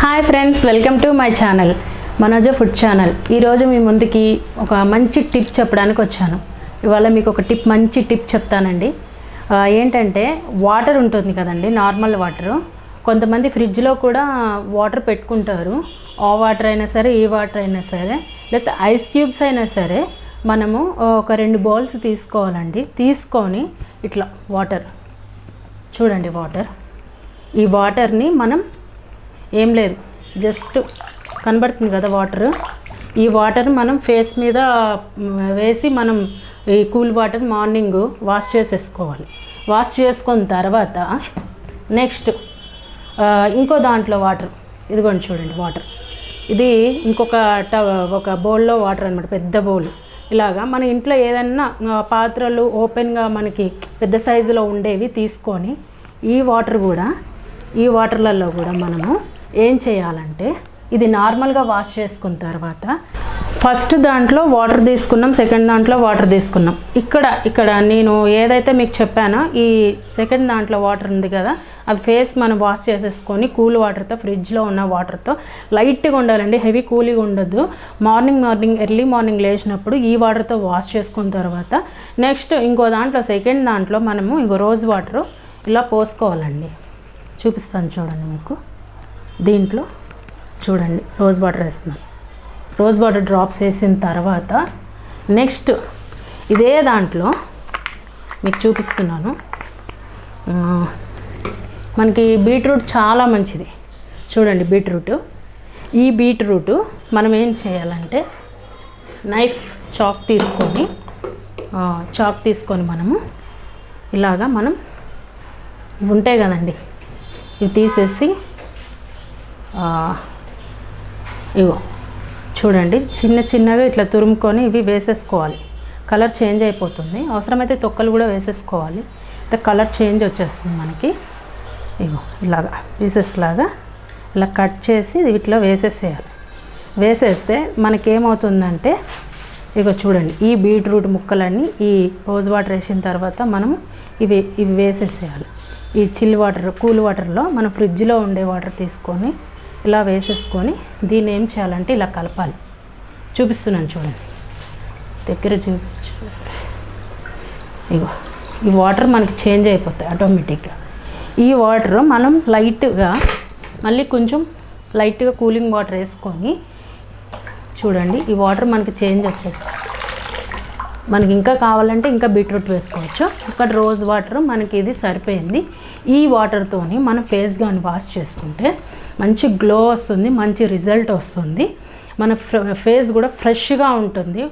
Hi friends, welcome to my channel Manoja food channel. ఈరోజు మీ ముందుకి ఒక మంచి టిప్ చెప్పడానికి వచ్చాను. ఇవాళ మీకు ఒక మంచి టిప్ చెప్తానండి. ఏంటంటే వాటర్ ఉంటుంది కదండి, నార్మల్ వాటరు. కొంతమంది ఫ్రిడ్జ్లో కూడా వాటర్ పెట్టుకుంటారు. ఆ వాటర్ అయినా సరే, ఈ వాటర్ అయినా సరే, లేకపోతే ఐస్ క్యూబ్స్ అయినా సరే, మనము ఒక 2 బౌల్స్ తీసుకోవాలండి. తీసుకొని ఇట్లా వాటర్ చూడండి, ఈ వాటర్ని మనం ఏం లేదు, జస్ట్ కనబడుతుంది కదా వాటర్. ఈ వాటర్ మనం ఫేస్ మీద వేసి మనం ఈ కూల్ వాటర్ మార్నింగ్ వాష్ చేసేసుకోవాలి. వాష్ చేసుకున్న తర్వాత నెక్స్ట్ ఇంకో దాంట్లో వాటర్, ఇదిగోండి చూడండి వాటర్. ఇది ఒక బౌల్లో వాటర్ అనమాట, పెద్ద బౌల్. ఇలాగా మన ఇంట్లో ఏదన్నా పాత్రలు ఓపెన్గా మనకి పెద్ద సైజులో ఉండేవి తీసుకొని ఈ వాటర్లలో కూడా మనము ఏం చేయాలంటే, ఇది నార్మల్గా వాష్ చేసుకున్న తర్వాత ఫస్ట్ దాంట్లో వాటర్ తీసుకున్నాం, సెకండ్ దాంట్లో వాటర్ తీసుకున్నాం. ఇక్కడ నేను ఏదైతే మీకు చెప్పానో ఈ సెకండ్ దాంట్లో వాటర్ ఉంది కదా, అది ఫేస్ మనం వాష్ చేసేసుకొని కూల్ వాటర్తో, ఫ్రిడ్జ్లో ఉన్న వాటర్తో లైట్గా ఉండాలండి, హెవీ కూల్గా ఉండొద్దు. ఎర్లీ మార్నింగ్ లేచినప్పుడు ఈ వాటర్తో వాష్ చేసుకున్న తర్వాత నెక్స్ట్ ఇంకో దాంట్లో, సెకండ్ దాంట్లో మనము ఇంకో రోజ్ వాటర్ ఇలా పోసుకోవాలండి. చూపిస్తాను చూడండి మీకు. దీంట్లో చూడండి రోజ్ వాటర్ వేస్తున్నాను. రోజ్ వాటర్ డ్రాప్స్ వేసిన తర్వాత నెక్స్ట్ ఇదే దాంట్లో మీకు చూపిస్తున్నాను. మనకి బీట్రూట్ చాలా మంచిది చూడండి. ఈ బీట్రూట్ మనం ఏం చేయాలంటే, చాక్ తీసుకొని మనము ఇలాగా మనం ఇవి ఉంటాయి కదండి, ఇవి తీసేసి ఇగో చూడండి చిన్నగా ఇట్లా తురుముకొని ఇవి వేసేసుకోవాలి. కలర్ చేంజ్ అయిపోతుంది. అవసరమైతే తొక్కలు కూడా వేసేసుకోవాలి. కలర్ చేంజ్ వచ్చేస్తుంది మనకి. ఇగో ఇలాగా పీసెస్ లాగా ఇలా కట్ చేసి ఇట్లా వేసేసేయాలి. వేసేస్తే మనకేమవుతుందంటే, ఇగో చూడండి, ఈ బీట్రూట్ ముక్కలన్నీ ఈ రోజ్ వాటర్ వేసిన తర్వాత మనము ఇవి వేసేసేయాలి. ఈ కూల్ వాటర్లో మనం ఫ్రిడ్జ్లో ఉండే వాటర్ తీసుకొని ఇలా వేసేసుకొని దీన్ని ఏం చేయాలంటే ఇలా కలపాలి. చూపిస్తున్నాను చూడండి, దగ్గర చూపించు. ఇగో ఈ వాటర్ మనకి చేంజ్ అయిపోతాయి ఆటోమేటిక్గా. ఈ వాటర్ మనం మళ్ళీ కొంచెం లైట్గా కూలింగ్ వాటర్ వేసుకొని చూడండి, ఈ వాటర్ మనకి చేంజ్ వచ్చేస్తుంది. మనకి ఇంకా కావాలంటే ఇంకా బీట్రూట్ వేసుకోవచ్చు. ఇక్కడ రోజ్ వాటర్ మనకి ఇది సరిపోయింది. ఈ వాటర్తోని మనం ఫేస్ కానీ వాష్ చేసుకుంటే మంచి గ్లో వస్తుంది, మంచి రిజల్ట్ వస్తుంది. మన ఫేస్ కూడా ఫ్రెష్గా ఉంటుంది.